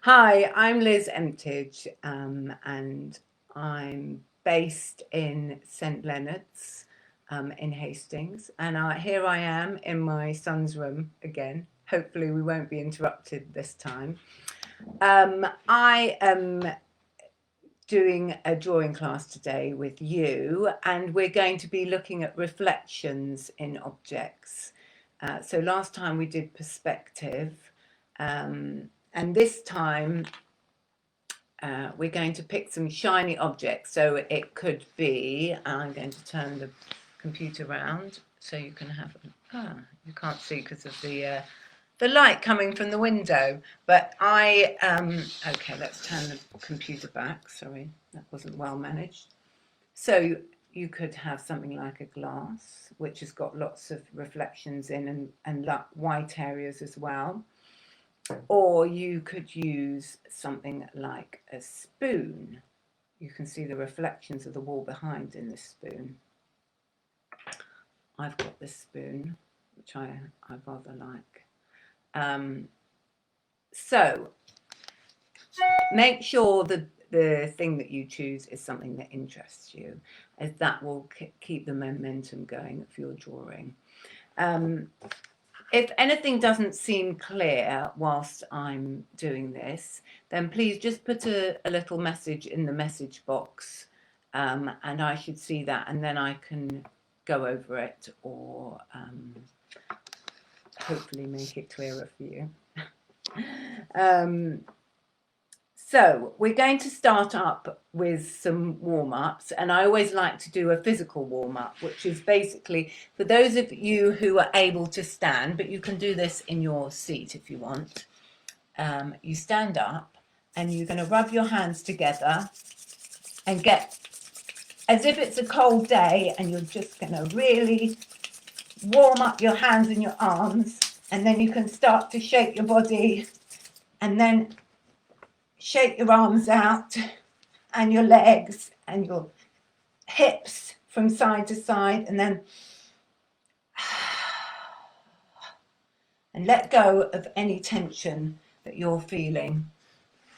Hi, I'm Liz Emtage, and I'm based in St Leonard's in Hastings. And here I am in my son's room again. Hopefully, we won't be interrupted this time. I am doing a drawing class today with you, and we're going to be looking at reflections in objects. So last time we did perspective, and this time we're going to pick some shiny objects. So it could be, I'm going to turn the computer around so you can have, you can't see because of the light coming from the window. But okay, let's turn the computer back. Sorry, that wasn't well managed. So you could have something like a glass, which has got lots of reflections in and white areas as well. Or you could use something like a spoon. You can see the reflections of the wall behind in this spoon. I've got this spoon, which I rather like. So make sure that the thing that you choose is something that interests you, as that will keep the momentum going of your drawing. If anything doesn't seem clear whilst I'm doing this, then please just put a little message in the message box, and I should see that, and then I can go over it or hopefully make it clearer for you. So we're going to start up with some warm-ups, and I always like to do a physical warm-up, which is basically for those of you who are able to stand, but you can do this in your seat if you want. You stand up and you're going to rub your hands together and get as if it's a cold day, and you're just going to really warm up your hands and your arms, and then you can start to shake your body and then shake your arms out and your legs and your hips from side to side, and then and let go of any tension that you're feeling.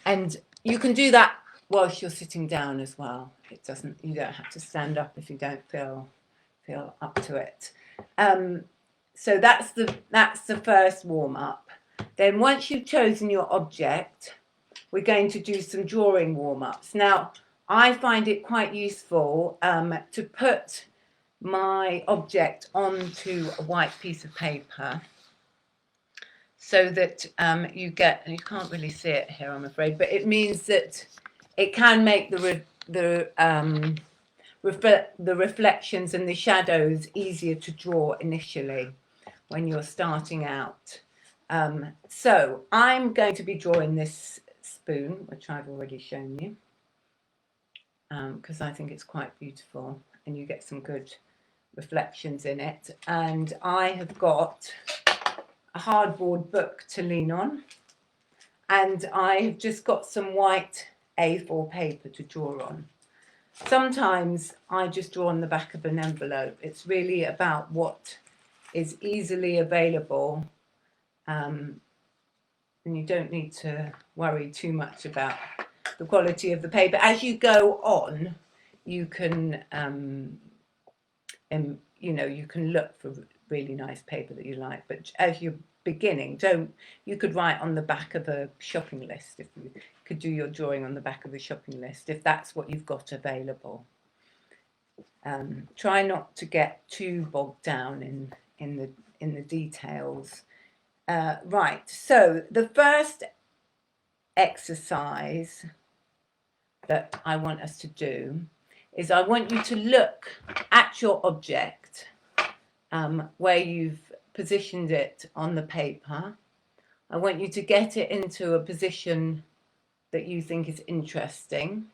And you can do that whilst you're sitting down as well. You don't have to stand up if you don't feel up to it. So that's the first warm up. Then once you've chosen your object, we're going to do some drawing warm-ups. Now, I find it quite useful to put my object onto a white piece of paper so that you can't really see it here, I'm afraid, but it means that it can make the reflections and the shadows easier to draw initially when you're starting out. So I'm going to be drawing this spoon, which I've already shown you, because I think it's quite beautiful and you get some good reflections in it. And I have got a hardboard book to lean on, and I've just got some white A4 paper to draw on. Sometimes I just draw on the back of an envelope. It's really about what is easily available, and you don't need to worry too much about the quality of the paper. As you go on, you can, you can look for really nice paper that you like. But as you're beginning, you could write on the back of a shopping list. If you could do your drawing on the back of a shopping list, if that's what you've got available. Try not to get too bogged down in the details. Right, so the first exercise that I want us to do is I want you to look at your object where you've positioned it on the paper. I want you to get it into a position that you think is interesting,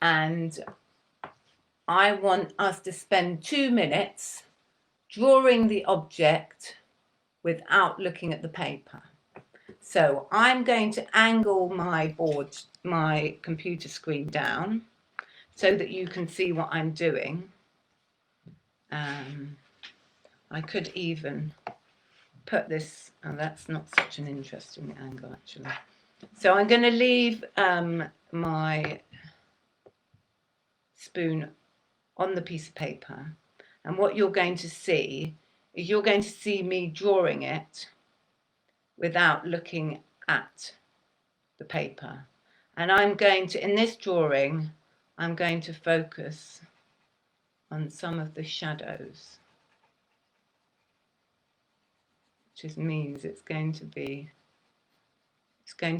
and I want us to spend 2 minutes drawing the object without looking at the paper. So I'm going to angle my computer screen down so that you can see what I'm doing. I could even put this, oh, that's not such an interesting angle actually. So I'm going to leave my spoon on the piece of paper, and what you're going to see is you're going to see me drawing it without looking at the paper. And I'm going to, in this drawing, I'm going to focus on some of the shadows, which means it's going to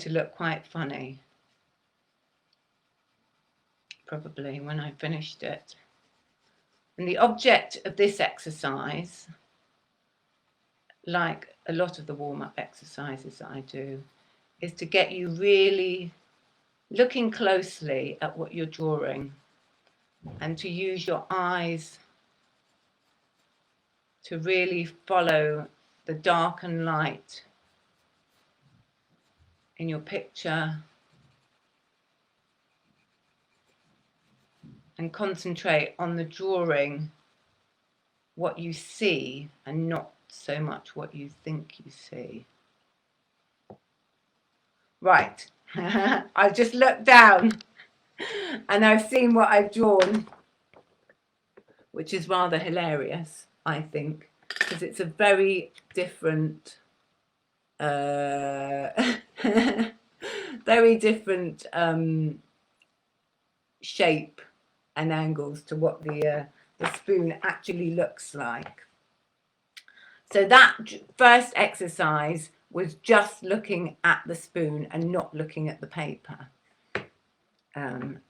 look quite funny, probably, when I finished it. And the object of this exercise, like a lot of the warm-up exercises that I do, is to get you really looking closely at what you're drawing and to use your eyes to really follow the dark and light in your picture and concentrate on the drawing, what you see, and not so much what you think you see. Right, I've just looked down and I've seen what I've drawn, which is rather hilarious, I think, because it's a very different, very different shape and angles to what the spoon actually looks like. So that first exercise was just looking at the spoon and not looking at the paper. The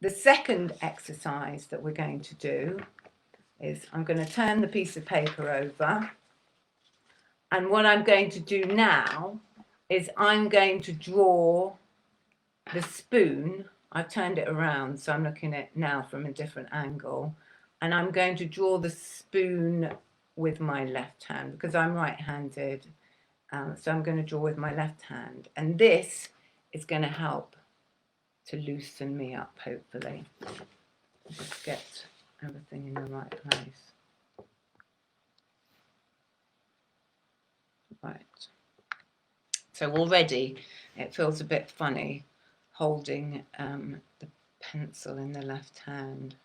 second exercise that we're going to do is I'm going to turn the piece of paper over, and what I'm going to do now is I'm going to draw the spoon. I've turned it around, so I'm looking at it now from a different angle, and I'm going to draw the spoon with my left hand because I'm right-handed, so I'm going to draw with my left hand, and this is going to help to loosen me up, hopefully. Just get everything in the right place. Right. So already it feels a bit funny holding the pencil in the left hand.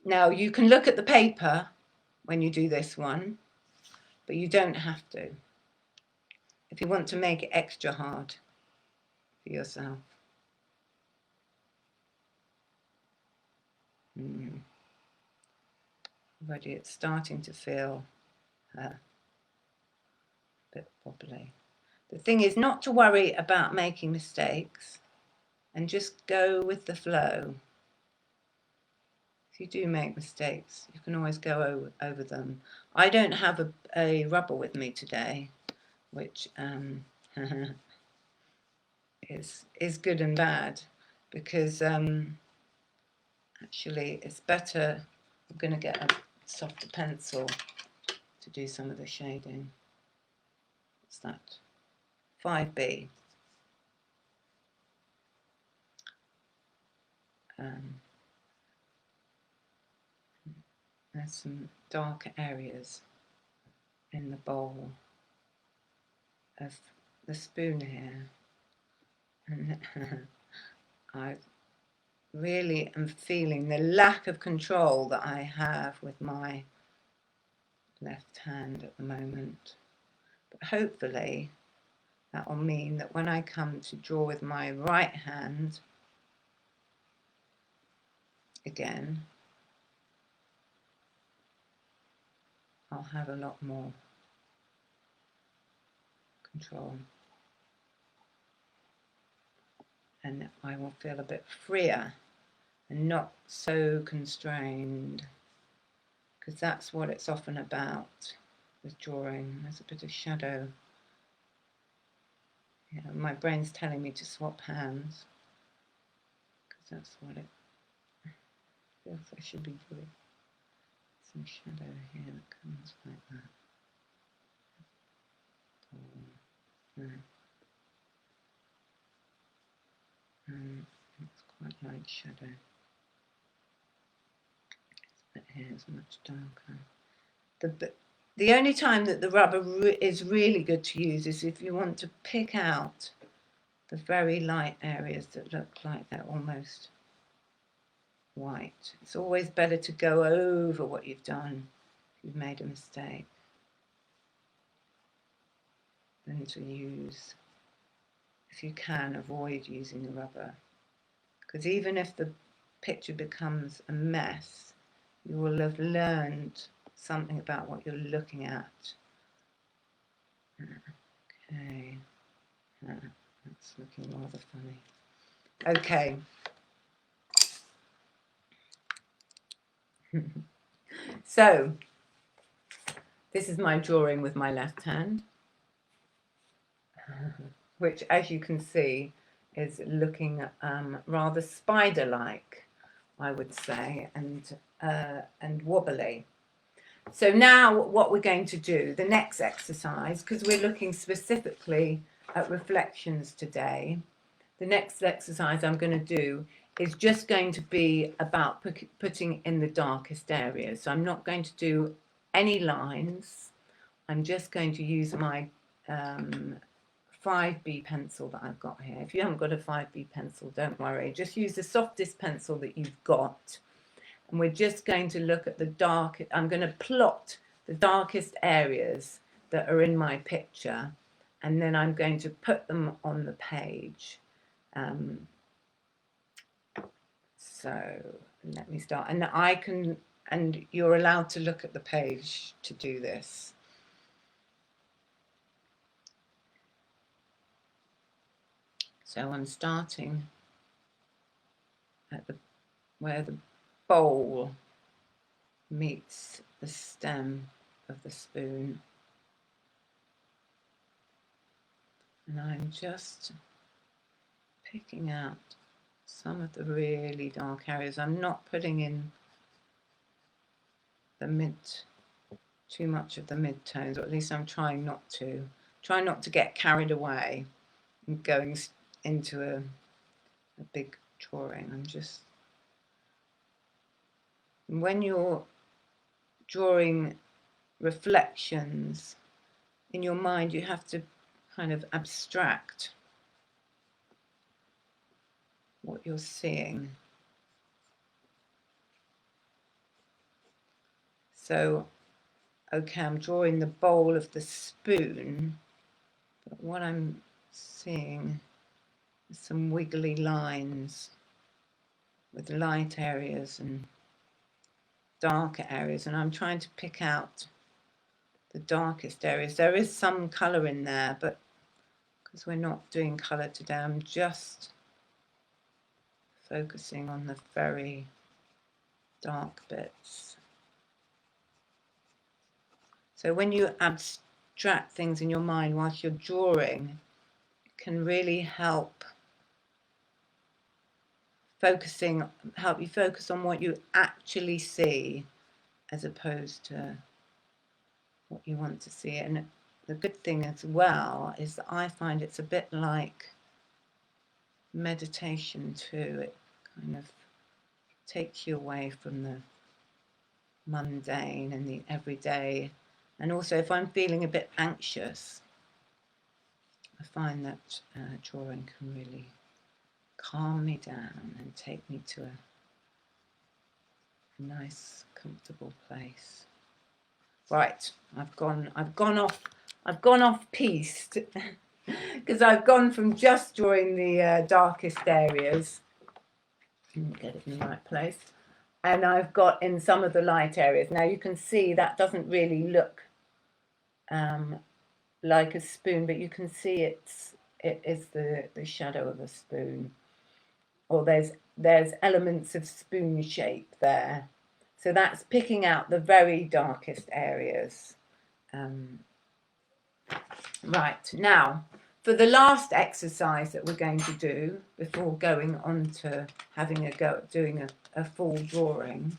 Now you can look at the paper when you do this one, but you don't have to. If you want to make it extra hard for yourself. Already it's starting to feel a bit wobbly. The thing is not to worry about making mistakes and just go with the flow. If you do make mistakes, you can always go over them. I don't have a rubber with me today, which is good and bad, because actually it's better. I'm going to get a softer pencil to do some of the shading. What's that? 5B. There's some darker areas in the bowl of the spoon here, and I really am feeling the lack of control that I have with my left hand at the moment, but hopefully that will mean that when I come to draw with my right hand again, I'll have a lot more control, and I will feel a bit freer and not so constrained, because that's what it's often about with drawing. There's a bit of shadow. Yeah, my brain's telling me to swap hands, because that's what it feels I should be doing. Some shadow here that comes like that. It's quite light shadow. But here is much darker. The only time that the rubber is really good to use is if you want to pick out the very light areas that look like they're almost white. It's always better to go over what you've done if you've made a mistake than to use, if you can, avoid using the rubber. Because even if the picture becomes a mess, you will have learned something about what you're looking at. Okay, that's looking rather funny. Okay. So, this is my drawing with my left hand, which, as you can see, is looking rather spider-like, I would say, and wobbly. So now what we're going to do, the next exercise, because we're looking specifically at reflections today, the next exercise I'm going to do is just going to be about putting in the darkest areas. So I'm not going to do any lines. I'm just going to use my 5B pencil that I've got here. If you haven't got a 5B pencil, don't worry. Just use the softest pencil that you've got. And we're just going to look at the dark. I'm going to plot the darkest areas that are in my picture, and then I'm going to put them on the page. So let me start. And you're allowed to look at the page to do this. So I'm starting at where the bowl meets the stem of the spoon. And I'm just picking out some of the really dark areas. I'm not putting in the too much of the mid-tones, or at least I'm trying not to. Try not to get carried away and going into a big drawing. When you're drawing reflections in your mind, you have to kind of abstract what you're seeing. So, okay, I'm drawing the bowl of the spoon, but what I'm seeing is some wiggly lines with light areas and darker areas, and I'm trying to pick out the darkest areas. There is some colour in there, but because we're not doing colour today, I'm just focusing on the very dark bits. So when you abstract things in your mind whilst you're drawing, it can really help you focus on what you actually see as opposed to what you want to see. And the good thing as well is that I find it's a bit like meditation too. It kind of takes you away from the mundane and the everyday. And also, if I'm feeling a bit anxious, I find that drawing can really calm me down and take me to a nice, comfortable place. Right, I've gone off piste because I've gone from just drawing the darkest areas. Get it in the right place. And I've got in some of the light areas. Now you can see that doesn't really look like a spoon, but you can see it is the shadow of a spoon, or there's elements of spoon shape there. So that's picking out the very darkest areas. Right, now for the last exercise that we're going to do before going on to having a go at doing a full drawing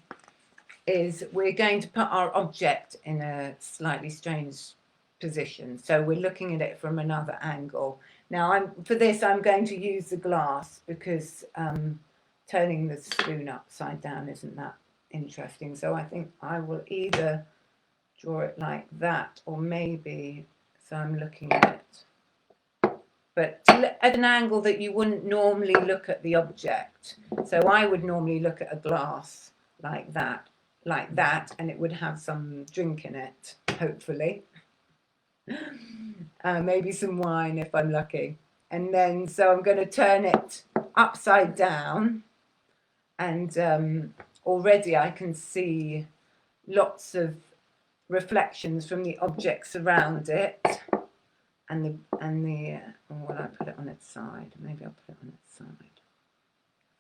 is we're going to put our object in a slightly strange position. So we're looking at it from another angle. Now for this I'm going to use the glass because turning the spoon upside down isn't that interesting. So I think I will either draw it like that, or maybe, so I'm looking at it, but at an angle that you wouldn't normally look at the object. So I would normally look at a glass like that, and it would have some drink in it, hopefully. Maybe some wine if I'm lucky. And then, so I'm going to turn it upside down, and already I can see lots of reflections from the objects around it, and will I put it on its side? Maybe I'll put it on its side.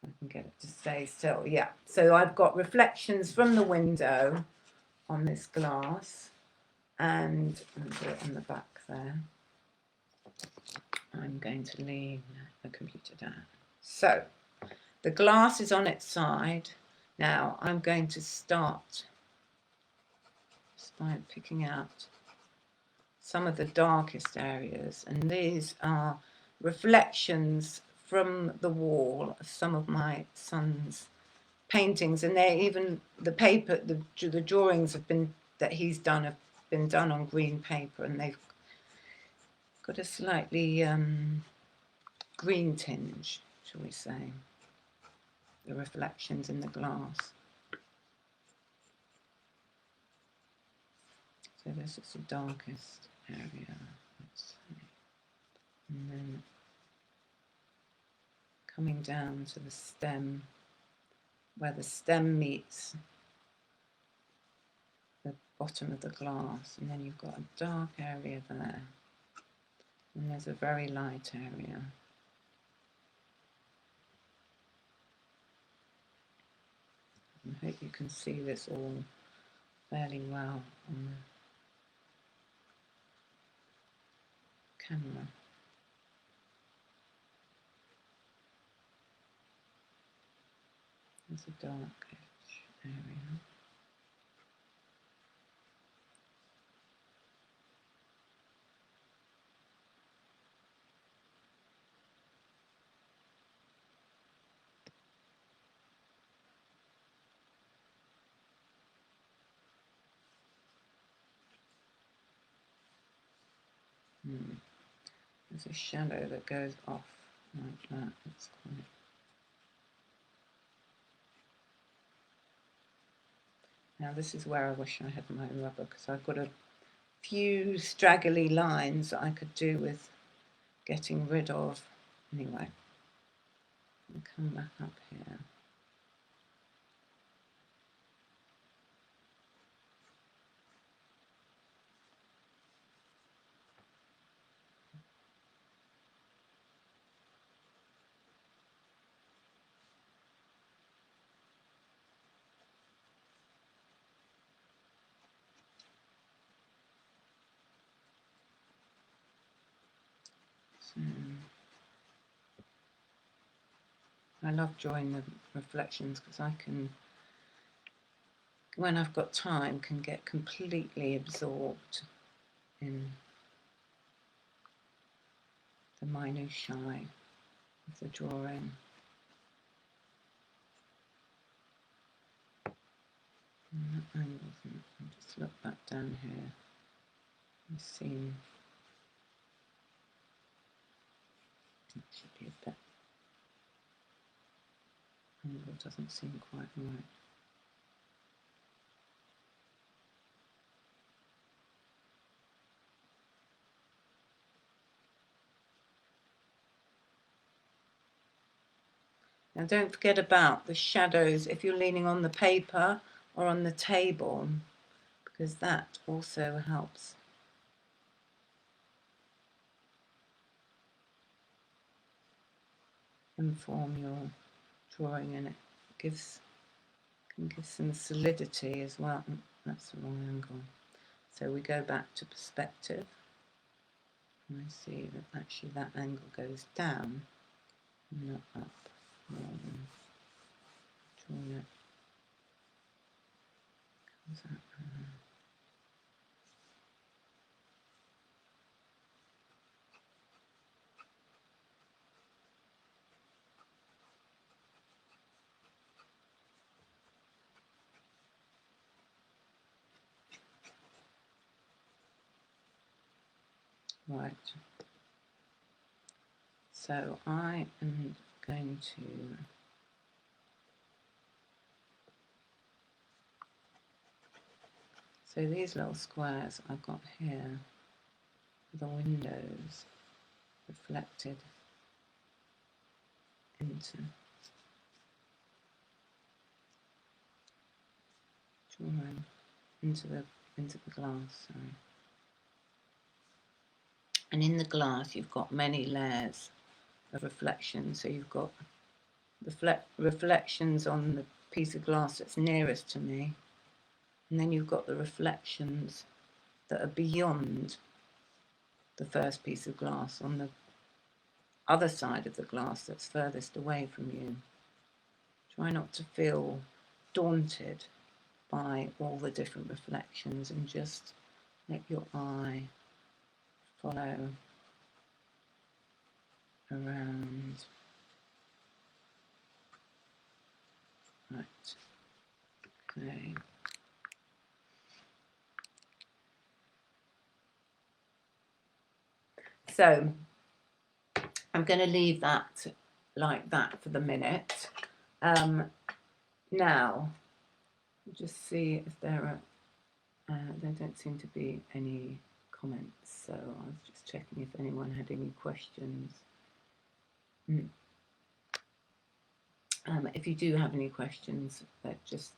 I can get it to stay still. Yeah, so I've got reflections from the window on this glass, and I'll do it on the back there. I'm going to leave the computer down. So the glass is on its side. Now I'm going to start by picking out some of the darkest areas, and these are reflections from the wall of some of my son's paintings, and they're even the paper, the drawings that he's done have been done on green paper, and they've got a slightly green tinge, shall we say, the reflections in the glass. So this is the darkest area, let's see. And then coming down to the stem, where the stem meets the bottom of the glass, and then you've got a dark area there, and there's a very light area. I hope you can see this all fairly well on the camera. There's a dark edge area. There's a shadow that goes off like that. It's quite. Now this is where I wish I had my rubber, because I've got a few straggly lines that I could do with getting rid of. Anyway, I'll come back up here. So, I love drawing the reflections because I can, when I've got time, can get completely absorbed in the minutiae of the drawing. And that angle, I'll just look back down here and see. It should be a bit. Angle doesn't seem quite right. Now don't forget about the shadows if you're leaning on the paper or on the table, because that also helps inform your drawing, and it can give some solidity as well. That's the wrong angle. So we go back to perspective, and I see that actually that angle goes down, not up, more than drawing it. Comes out. Right. So I am going to so these little squares I've got here, the windows reflected into drawing into the glass. Sorry. And in the glass you've got many layers of reflection. So you've got reflections on the piece of glass that's nearest to me, and then you've got the reflections that are beyond the first piece of glass on the other side of the glass that's furthest away from you. Try not to feel daunted by all the different reflections, and just let your eye follow around. Right. Okay. So I'm going to leave that like that for the minute. Now, just see if there don't seem to be any comments, so I was just checking if anyone had any questions. If you do have any questions, just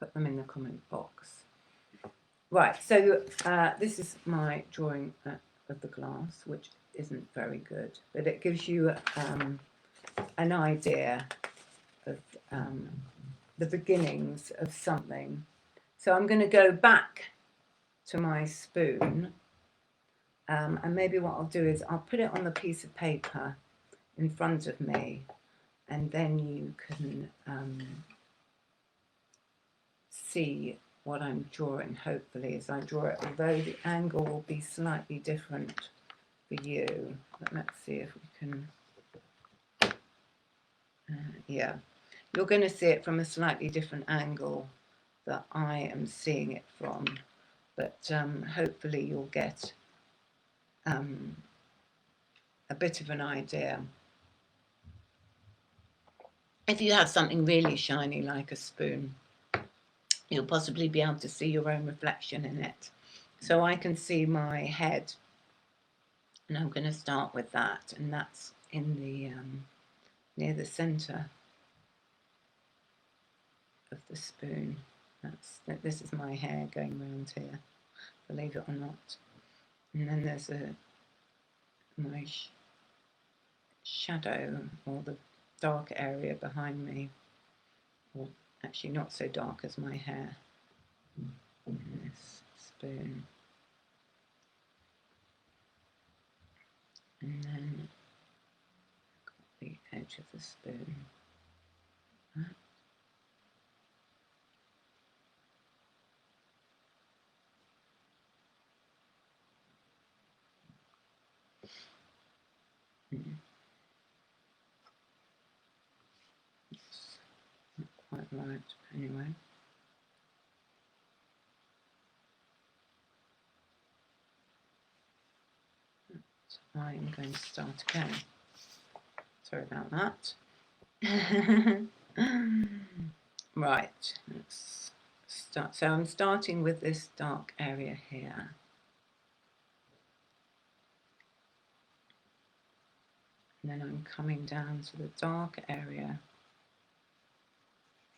put them in the comment box. Right, so this is my drawing of the glass, which isn't very good, but it gives you an idea of the beginnings of something. So I'm going to go back to my spoon, and maybe what I'll do is I'll put it on the piece of paper in front of me, and then you can see what I'm drawing, hopefully, as I draw it, although the angle will be slightly different for you. But let's see if we can, yeah. You're going to see it from a slightly different angle that I am seeing it from, but hopefully you'll get a bit of an idea. If you have something really shiny like a spoon, you'll possibly be able to see your own reflection in it. So I can see my head, and I'm going to start with that, and that's in the near the centre of the spoon. This is my hair going round here, believe it or not. And then there's my shadow, or the dark area behind me, or actually not so dark as my hair in this spoon. And then I've got the edge of the spoon. It's not quite right, but anyway. So I'm going to start again. Sorry about that. Right, let's start. So I'm starting with this dark area here. And then I'm coming down to the dark area,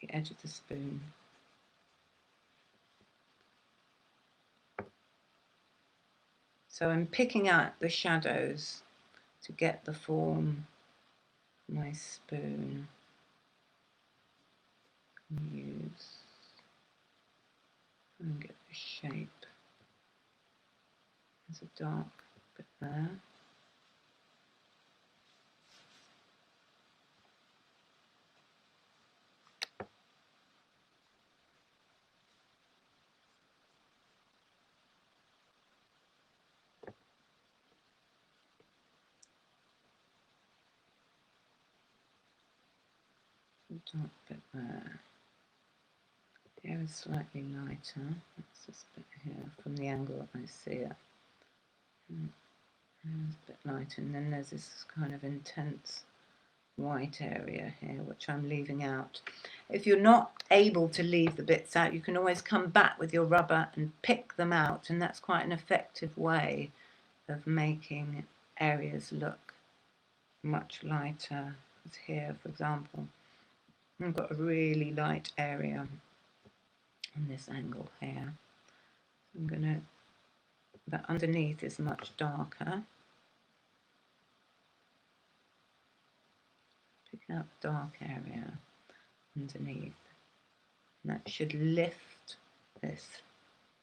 the edge of the spoon. So I'm picking out the shadows to get the form of my spoon. Use and get the shape. There's a dark bit there. A dark bit there. Here is slightly lighter. That's this bit here from the angle that I see it. And it's a bit lighter, and then there's this kind of intense white area here, which I'm leaving out. If you're not able to leave the bits out, you can always come back with your rubber and pick them out, and that's quite an effective way of making areas look much lighter. As here, for example, I've got a really light area on this angle here. I'm gonna, but underneath is much darker. Pick out the dark area underneath. And that should lift this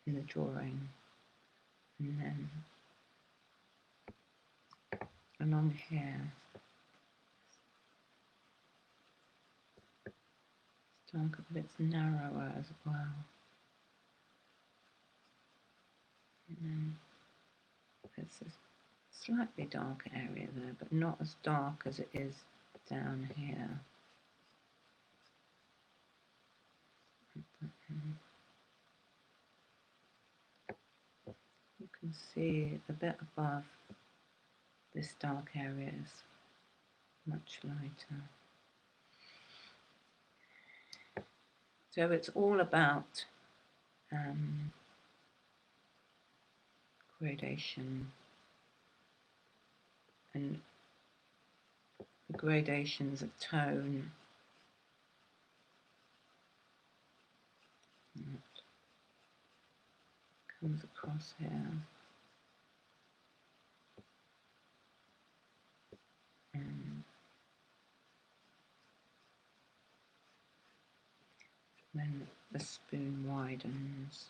in the drawing. And then along here, it's darker, but it's narrower as well. And then there's this slightly darker area there, but not as dark as it is down here. You can see a bit above this dark area is much lighter. So it's all about gradation and the gradations of tone. That comes across here. And then the spoon widens.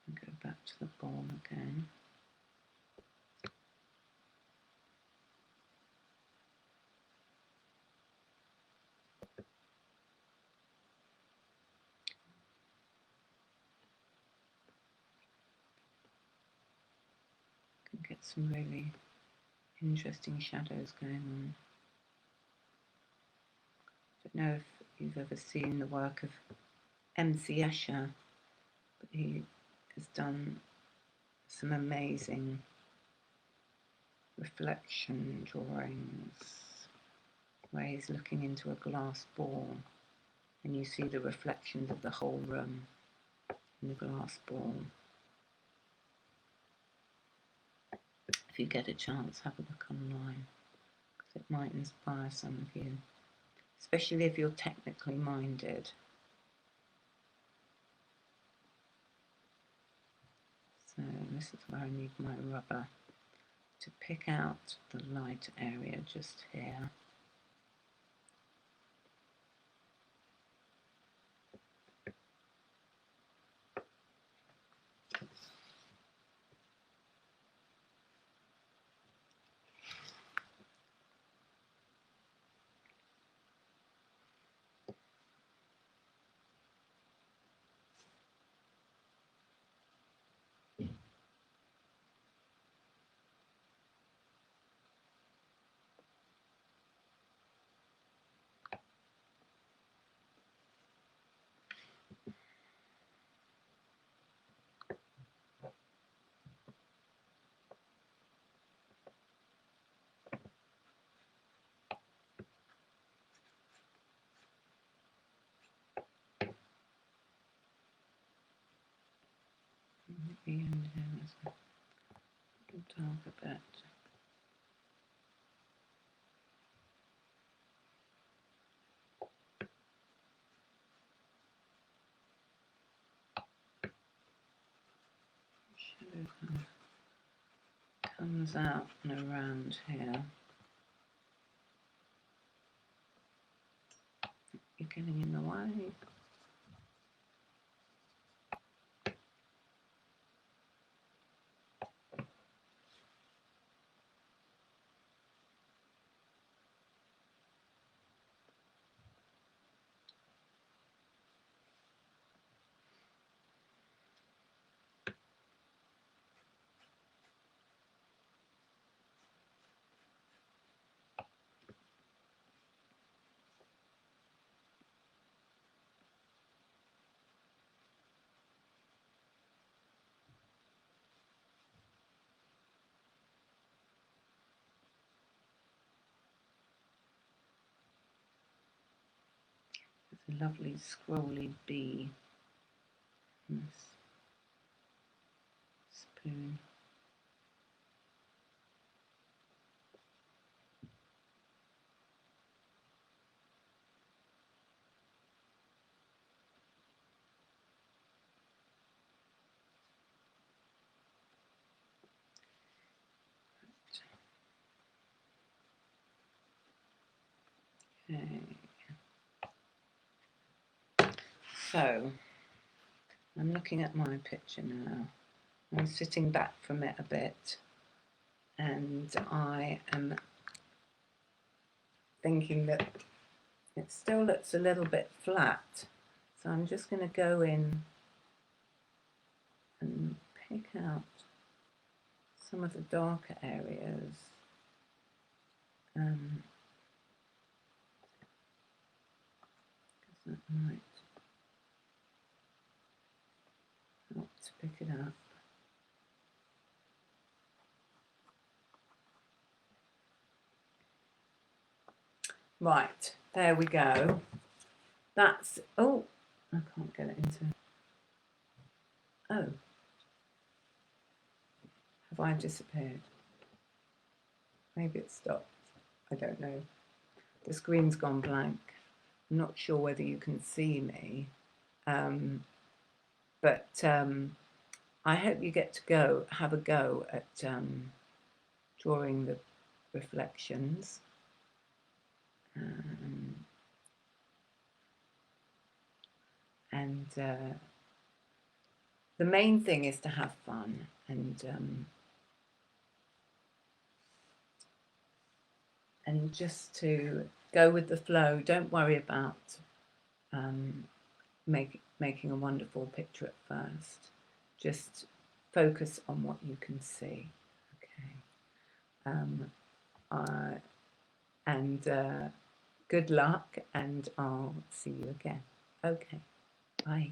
And go back to the ball again. Can get some really interesting shadows going on. I don't know if you've ever seen the work of MC Escher, but he has done some amazing reflection drawings where he's looking into a glass ball and you see the reflections of the whole room in the glass ball. If you get a chance, have a look online, because it might inspire some of you, especially if you're technically minded. So this is where I need my rubber to pick out the light area just here. The end here is dark a bit. Shadow kind of comes out and around here. You're getting in the way. a lovely scrolly bee. This spoon. Okay. So I'm looking at my picture now. I'm sitting back from it a bit, and I am thinking that it still looks a little bit flat. So I'm just going to go in and pick out some of the darker areas. That might help to pick it up. Right, there we go. That's, oh, I can't get it into, oh, have I disappeared? Maybe it stopped, I don't know. The screen's gone blank. I'm not sure whether you can see me, but I hope you get to have a go at drawing the reflections. And the main thing is to have fun and just to go with the flow. Don't worry about making a wonderful picture at first. Just focus on what you can see. Okay. And good luck, and I'll see you again. Okay. Bye.